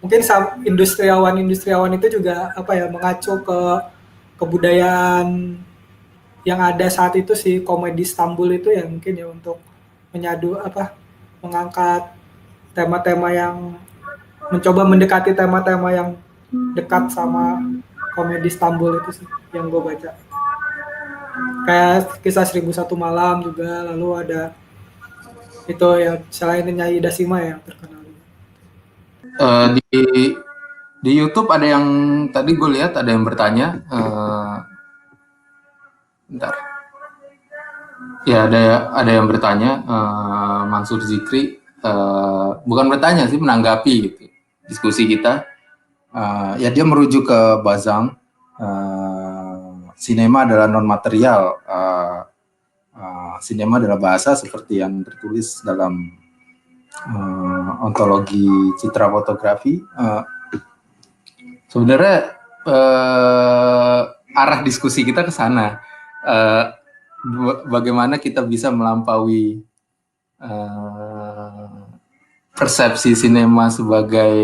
mungkin industriawan itu juga mengacu ke kebudayaan yang ada saat itu, si komedi Istanbul itu ya, mungkin ya untuk mengangkat tema-tema yang mencoba mendekati tema-tema yang dekat sama komedi Istanbul itu sih yang gue baca. Kayak kisah 1001 malam juga, lalu ada itu ya selain Nyai Dasima yang terkenal. Di YouTube ada yang tadi gue lihat ada yang bertanya, bentar. Ya ada yang bertanya, Mansur Zikri, bukan bertanya sih, menanggapi gitu diskusi kita. Ya dia merujuk ke Bazang, sinema adalah non material, sinema adalah bahasa seperti yang tertulis dalam ontologi citra fotografi. Sebenarnya arah diskusi kita ke sana. Bagaimana kita bisa melampaui persepsi sinema sebagai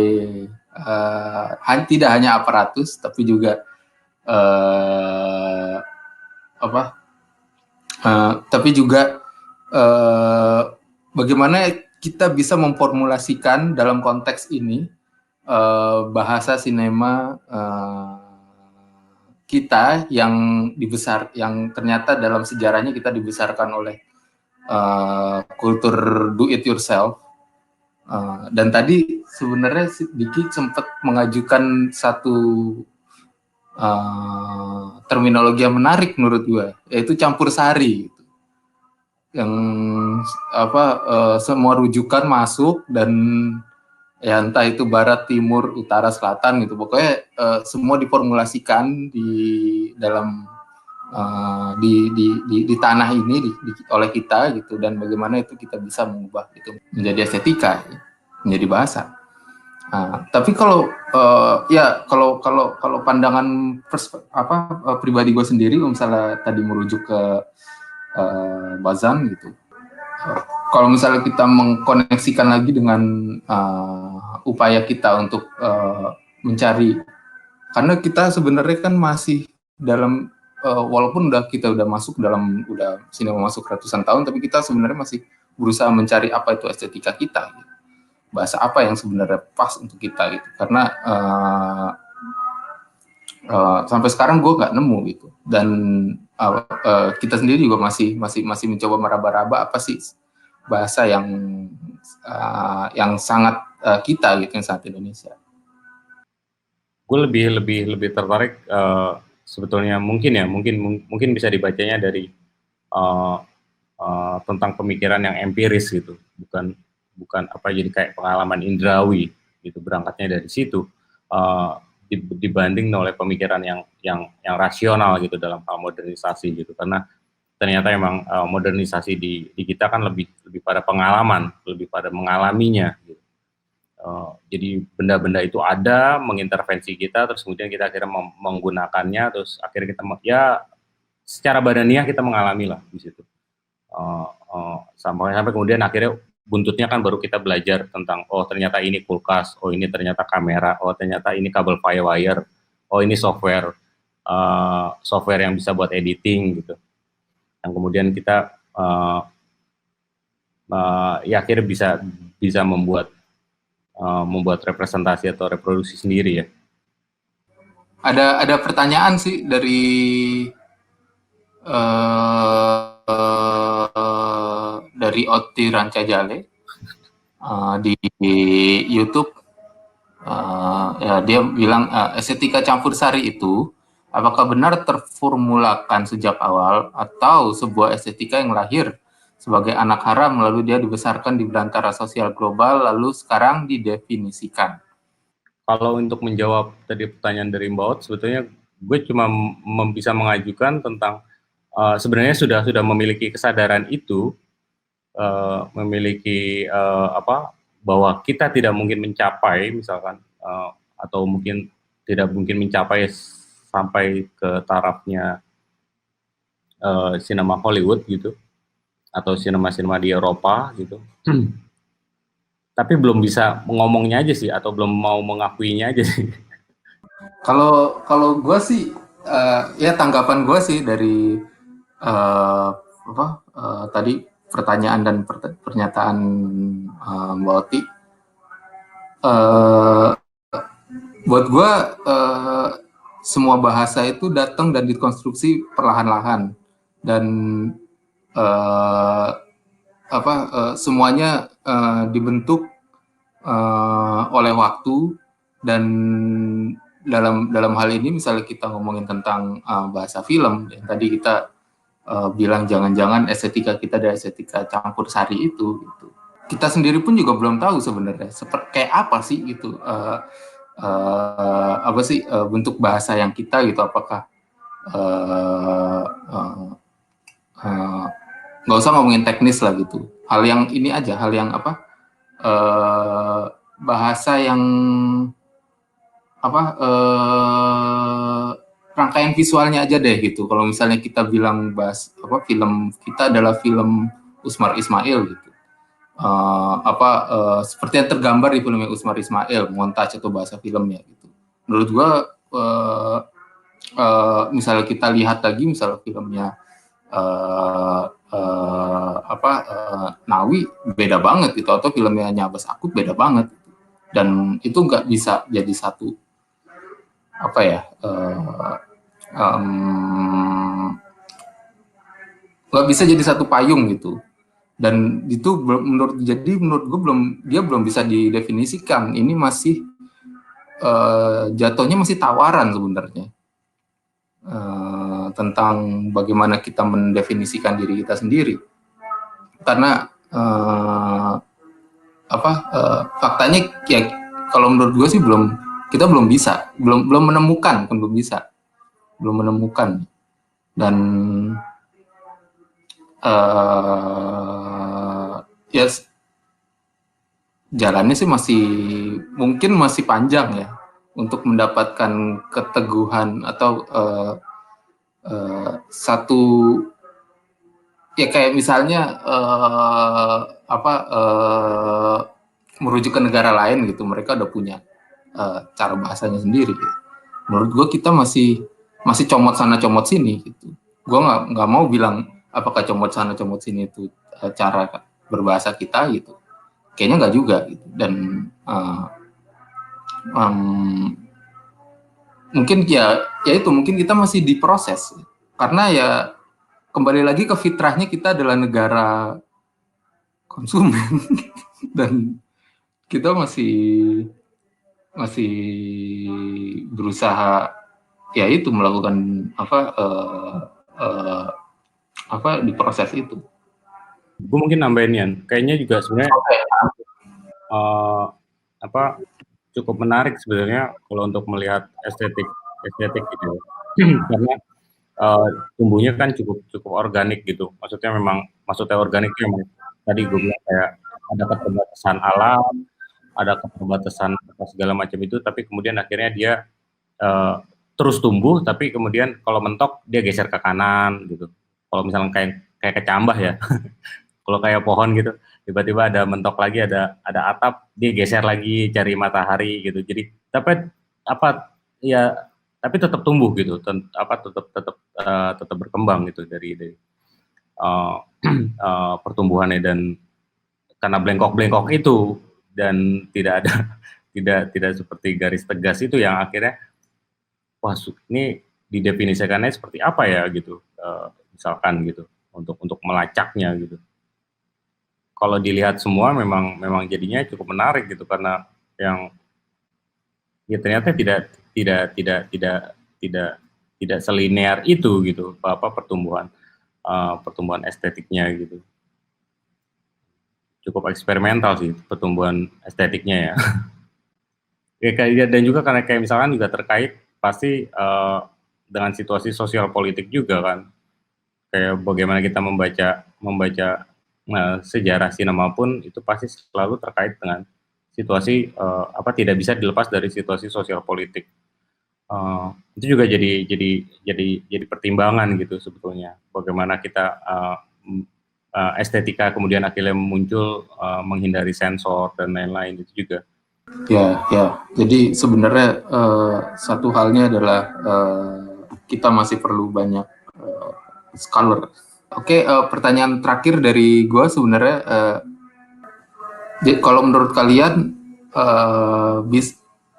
tidak hanya aparatus, tapi juga bagaimana kita bisa memformulasikan dalam konteks ini bahasa sinema kita yang ternyata dalam sejarahnya kita dibesarkan oleh kultur do it yourself. Dan tadi sebenarnya Diki sempat mengajukan satu terminologi yang menarik menurut gue, yaitu campur sari gitu. Yang semua rujukan masuk, dan ya entah itu barat, timur, utara, selatan gitu, pokoknya semua diformulasikan di dalam di tanah ini oleh kita gitu, dan bagaimana itu kita bisa mengubah itu menjadi estetika, menjadi bahasa. Tapi kalau ya kalau pandangan pribadi gue sendiri, misalnya tadi merujuk ke Bazan gitu. Kalau misalnya kita mengkoneksikan lagi dengan upaya kita untuk mencari, karena kita sebenarnya kan masih dalam walaupun kita udah masuk dalam sinema masuk ratusan tahun, tapi kita sebenarnya masih berusaha mencari apa itu estetika kita. Gitu. Bahasa apa yang sebenarnya pas untuk kita gitu, karena sampai sekarang gue nggak nemu gitu, dan kita sendiri juga masih mencoba meraba-raba apa sih bahasa yang sangat kita gitu, yang sangat Indonesia. Gue lebih tertarik sebetulnya mungkin bisa dibacanya dari tentang pemikiran yang empiris gitu, bukan apa jadi kayak pengalaman indrawi gitu, berangkatnya dari situ dibanding oleh pemikiran yang rasional gitu dalam hal modernisasi gitu, karena ternyata emang modernisasi di kita kan lebih pada pengalaman, lebih pada mengalaminya gitu. Jadi benda-benda itu ada mengintervensi kita, terus kemudian kita akhirnya menggunakannya, terus akhirnya kita ya secara badaniah kita mengalami lah di situ. Sampai kemudian akhirnya buntutnya kan baru kita belajar tentang oh ternyata ini kulkas, oh ini ternyata kamera, oh ternyata ini kabel firewire, oh ini software yang bisa buat editing gitu. Yang kemudian kita ya akhirnya bisa membuat representasi atau reproduksi sendiri ya. Ada pertanyaan sih dari Oti Rancajale di YouTube. Ya, dia bilang estetika campur sari itu apakah benar terformulakan sejak awal atau sebuah estetika yang lahir sebagai anak haram lalu dia dibesarkan di belantara sosial global lalu sekarang didefinisikan? Kalau untuk menjawab tadi pertanyaan dari Mbak Ot, sebetulnya gue cuma bisa mengajukan tentang sebenarnya sudah memiliki kesadaran itu, memiliki bahwa kita tidak mungkin mencapai misalkan atau mungkin tidak mungkin mencapai sampai ke tarafnya sinema Hollywood gitu atau sinema di Eropa gitu. Tapi belum bisa ngomongnya aja sih, atau belum mau mengakuinya aja sih. Kalau gue sih, ya tanggapan gue sih dari tadi pertanyaan dan pernyataan Mbak Oti, buat gue semua bahasa itu datang dan dikonstruksi perlahan-lahan, dan semuanya dibentuk oleh waktu. Dan dalam hal ini misalnya kita ngomongin tentang bahasa film, yang tadi kita bilang jangan-jangan estetika kita ada estetika campur sari itu gitu. Kita sendiri pun juga belum tahu sebenarnya kayak apa sih gitu, bentuk bahasa yang kita gitu, apakah nggak usah ngomongin teknis lah gitu, hal yang ini aja, hal yang bahasa yang rangkaian visualnya aja deh gitu. Kalau misalnya kita bilang film kita adalah film Usmar Ismail gitu, seperti yang tergambar di filmnya Usmar Ismail, montage atau bahasa filmnya gitu. Menurut gua misalnya kita lihat lagi misalnya filmnya Nawi beda banget gitu, atau filmnya Nyabas Akut beda banget gitu. Dan itu nggak bisa jadi satu nggak bisa jadi satu payung gitu. Dan itu menurut gue belum bisa didefinisikan. Ini masih jatuhnya masih tawaran sebenarnya tentang bagaimana kita mendefinisikan diri kita sendiri. Karena faktanya ya kalau menurut gue sih kita belum menemukan dan yes, jalannya sih mungkin masih panjang ya untuk mendapatkan keteguhan atau satu ya kayak misalnya merujuk ke negara lain gitu, mereka udah punya cara bahasanya sendiri. Gitu. Menurut gue kita masih comot sana comot sini gitu. Gue nggak mau bilang apakah comot sana comot sini itu cara berbahasa kita gitu. Kayaknya nggak juga gitu. Dan mungkin mungkin kita masih diproses karena ya kembali lagi ke fitrahnya kita adalah negara konsumen dan kita masih berusaha ya itu melakukan di proses itu. Gue mungkin nambahin Yan, kayaknya juga sebenarnya cukup menarik sebenarnya kalau untuk melihat estetik gitu, karena tumbuhnya kan cukup organik gitu. Maksudnya organik itu memang tadi gue bilang kayak ada keterbatasan alam, ada keterbatasan segala macam itu, tapi kemudian akhirnya dia terus tumbuh, tapi kemudian kalau mentok dia geser ke kanan gitu. Kalau misalnya kayak kecambah ya, kalau kayak pohon gitu, tiba-tiba ada mentok lagi, ada atap, dia geser lagi cari matahari gitu. Jadi tapi tetap tumbuh gitu, tetap berkembang gitu dari pertumbuhannya, dan karena blengkok-blengkok itu dan tidak ada tidak seperti garis tegas itu yang akhirnya wah ini didefinisikannya seperti apa ya gitu, misalkan gitu untuk melacaknya gitu. Kalau dilihat semua memang jadinya cukup menarik gitu, karena yang ya ternyata tidak selinear itu gitu pertumbuhan estetiknya gitu. Cukup eksperimental sih pertumbuhan estetiknya ya. Dan juga karena kayak misalkan juga terkait pasti dengan situasi sosial politik juga kan, kayak bagaimana kita membaca sejarah sinema pun itu pasti selalu terkait dengan situasi tidak bisa dilepas dari situasi sosial politik. Itu juga jadi pertimbangan gitu sebetulnya, bagaimana kita estetika kemudian akhirnya muncul menghindari sensor dan lain-lain itu juga. Ya. Jadi sebenarnya satu halnya adalah kita masih perlu banyak scholar. Oke, pertanyaan terakhir dari gue sebenarnya, kalau menurut kalian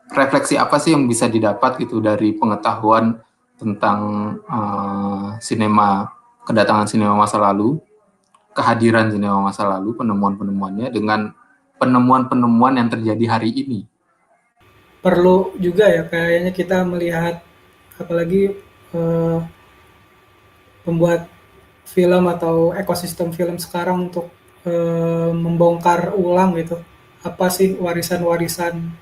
refleksi apa sih yang bisa didapat gitu dari pengetahuan tentang kedatangan sinema masa lalu, kehadiran sinema masa lalu, penemuan-penemuannya dengan penemuan-penemuan yang terjadi hari ini? Perlu juga ya kayaknya kita melihat, apalagi pembuat film atau ekosistem film sekarang, untuk membongkar ulang gitu apa sih warisan-warisan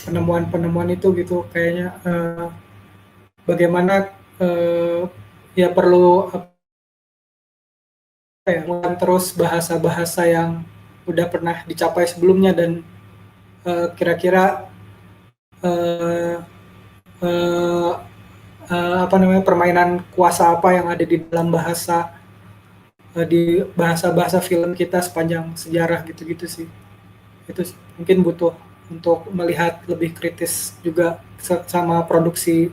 penemuan-penemuan itu gitu. Kayaknya bagaimana ya perlu terus bahasa-bahasa yang udah pernah dicapai sebelumnya, dan kira-kira permainan kuasa apa yang ada di dalam di bahasa film kita sepanjang sejarah gitu-gitu sih. Itu mungkin butuh untuk melihat lebih kritis juga sama produksi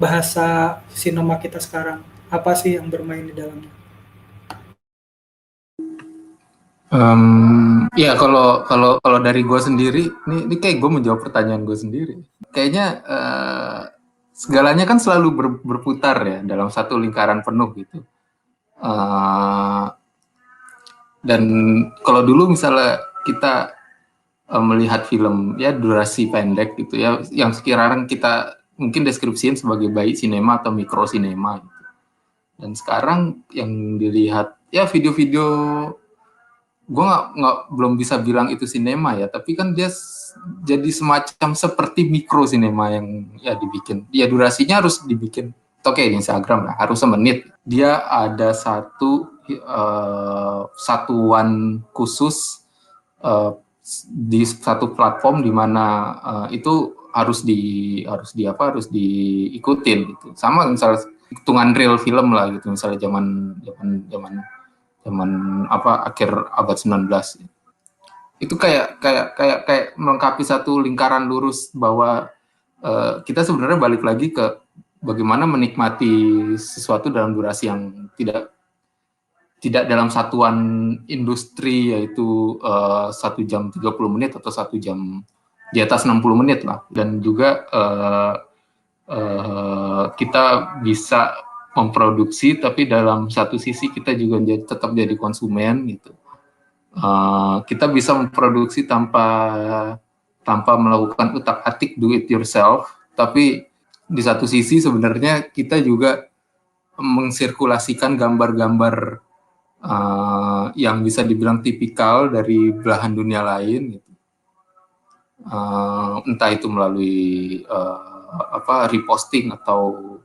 bahasa sinema kita sekarang. Apa sih yang bermain di dalamnya? Ya kalau dari gue sendiri, ini kayak gue menjawab pertanyaan gue sendiri. Kayaknya segalanya kan selalu berputar ya dalam satu lingkaran penuh gitu. Dan kalau dulu misalnya kita melihat film ya durasi pendek gitu ya, yang sekarang kita mungkin deskripsiin sebagai baik sinema atau mikro sinema gitu. Dan sekarang yang dilihat ya video-video, gue belum bisa bilang itu sinema ya, tapi kan dia jadi semacam seperti mikro sinema yang ya dibikin, ya durasinya harus dibikin Oke, di Instagram lah, harus semenit. Dia ada satuan khusus di satu platform di mana itu harus diikutin gitu. Sama misalnya hitungan real film lah gitu, misalnya zaman akhir abad 19. Itu kayak melengkapi satu lingkaran lurus bahwa kita sebenarnya balik lagi ke bagaimana menikmati sesuatu dalam durasi yang tidak dalam satuan industri, yaitu 1 jam 30 menit atau 1 jam di atas 60 menit lah. Dan juga kita bisa memproduksi, tapi dalam satu sisi kita juga tetap jadi konsumen gitu. Kita bisa memproduksi tanpa melakukan utak-atik do it yourself, tapi di satu sisi sebenarnya kita juga mensirkulasikan gambar-gambar yang bisa dibilang tipikal dari belahan dunia lain gitu. Entah itu melalui reposting atau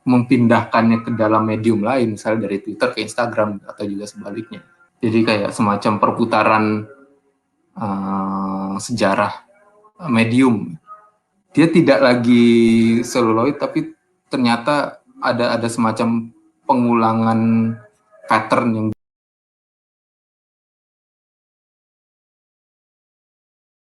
memindahkannya ke dalam medium lain, misalnya dari Twitter ke Instagram atau juga sebaliknya. Jadi kayak semacam perputaran sejarah medium. Dia tidak lagi seluloid, tapi ternyata ada semacam pengulangan pattern yang